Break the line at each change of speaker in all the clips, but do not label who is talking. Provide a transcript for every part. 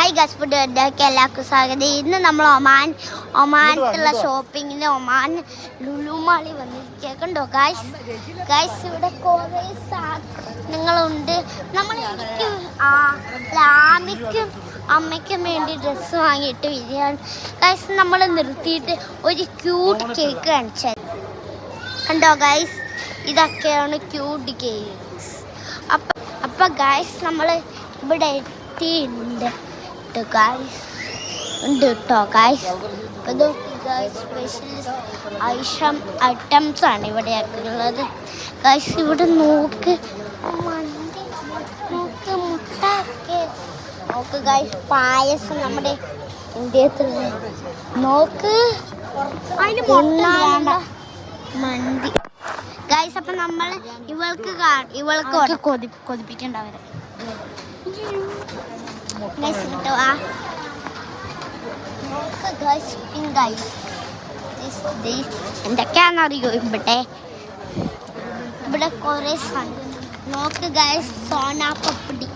Hi guys, പുതിയൊക്കെ എല്ലാവർക്കും സ്വാഗതം. ഇന്ന് നമ്മൾ ഒമാനത്തുള്ള ഷോപ്പിങ്ങിന് ഒമാൻ ലുലു മാളിൽ വന്നിരിക്കുന്നുണ്ടോ ഗൈസ്. ഇവിടെ കുറേ സാധനങ്ങളുണ്ട്. എനിക്ക് ആമിക്കും അമ്മയ്ക്കും വേണ്ടി ഡ്രസ്സ് വാങ്ങിയിട്ട് വരികയാണ് ഗൈസ്. നമ്മൾ നിർത്തിയിട്ട് ഒരു ക്യൂട്ട് കേക്ക് കാണിച്ചത് കണ്ടോ ഗൈസ്. ഇതൊക്കെയാണ് ക്യൂട്ട് കേക്ക്സ്. അപ്പം ഗൈസ് നമ്മൾ ഇവിടെ എത്തിയിട്ടുണ്ട് കേട്ടോ ഗൈസ്. സ്പെഷ്യൽ ഐറ്റംസ് ആണ് ഇവിടെയൊക്കെ ഉള്ളത് ഗൈസ്. ഇവിടെ നോക്ക് നോക്ക് ഗൈസ്, പായസം നമ്മുടെ ഇന്ത്യത്തിൽ നോക്ക്, മന്തി ഗൈസ്. അപ്പം നമ്മൾ ഇവൾക്ക് കൊതിപ്പിക്കണ്ടവരെ എന്തൊക്കെയാണെന്നറിയോ ഇവിടെ കുറേ സാധനം നോക്ക് ഗൈസ്. സോനാപ്പപ്പടി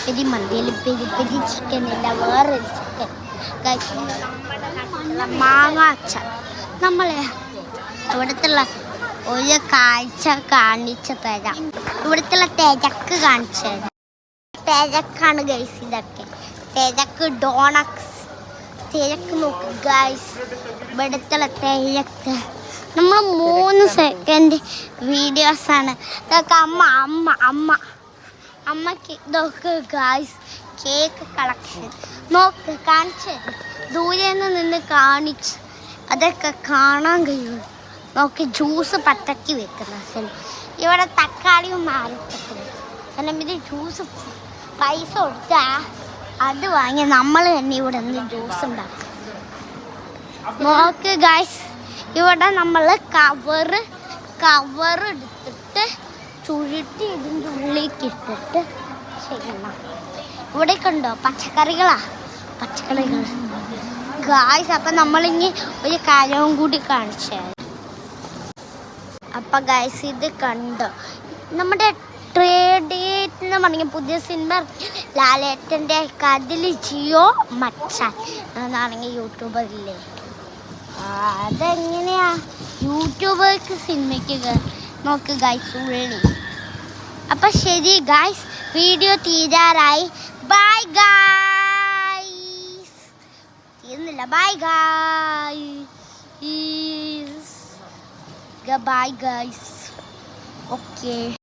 പെരി മന്തിയിൽ പെരി ചിക്കൻ ഇല്ല, വേറൊരു ചിക്കൻ ഗൈസ്. മാങ്ങാച്ച നമ്മളെ ഇവിടത്തുള്ള ഒരു കാഴ്ച കാണിച്ചു തരാം. ഇവിടത്തുള്ള തിരക്ക് കാണിച്ചു തരാം. തിരക്കാണ് ഗൈസ്. ഇതൊക്കെ തിരക്ക് തിരക്ക് നോക്ക് ഗൈസ്. ഇവിടത്തുള്ള തിരക്ക് നമ്മൾ 3 സെക്കൻഡ് വീഡിയോസാണ് ഇതൊക്കെ. അമ്മക്ക് ഇതൊക്കെ ഗൈസ് കേക്ക് കളക്ഷൻ നോക്ക് കാണിച്ചു ദൂരെ നിന്ന് കാണിച്ച് അതൊക്കെ കാണാൻ കഴിയുള്ളൂ. നോക്കി ജ്യൂസ് പട്ടക്കി വെക്കുന്ന സ്ഥലം. ഇവിടെ തക്കാളിയും മാറിത്തക്കും. ഇത് ജ്യൂസ് പൈസ കൊടുത്താ അത് വാങ്ങി നമ്മൾ തന്നെ ഇവിടെ നിന്ന് ജ്യൂസ് ഉണ്ടാക്കും. നോക്ക് ഗൈസ്, ഇവിടെ നമ്മൾ കവർ എടുത്തിട്ട് ചുരുട്ടി ഇതിൻ്റെ ഉള്ളിലേക്ക് ഇട്ടിട്ട് ചെയ്യണം. ഇവിടെ കണ്ടോ പച്ചക്കറികൾ ഗായ്സ്. അപ്പം നമ്മളിങ്ങി ഒരു കാര്യവും കൂടി കാണിച്ചു. അപ്പം ഗായ്സ് ഇത് കണ്ടോ, നമ്മുടെ ട്രേഡേറ്റ് എന്ന് പറഞ്ഞ പുതിയ സിനിമ ലാലേട്ടൻ്റെ കതിൽ ജിയോ മച്ചാൻ എന്നാണെങ്കിൽ യൂട്യൂബറില്ലേ. അതെങ്ങനെയാ യൂട്യൂബർക്ക് സിനിമയ്ക്ക് നോക്ക് ഗായ്സ് ഉള്ളി. അപ്പം ശരി ഗായ്സ്, വീഡിയോ തീരാറായി. Bye guys. തീർന്നില്ല. Bye guys. Bye guys. Okay.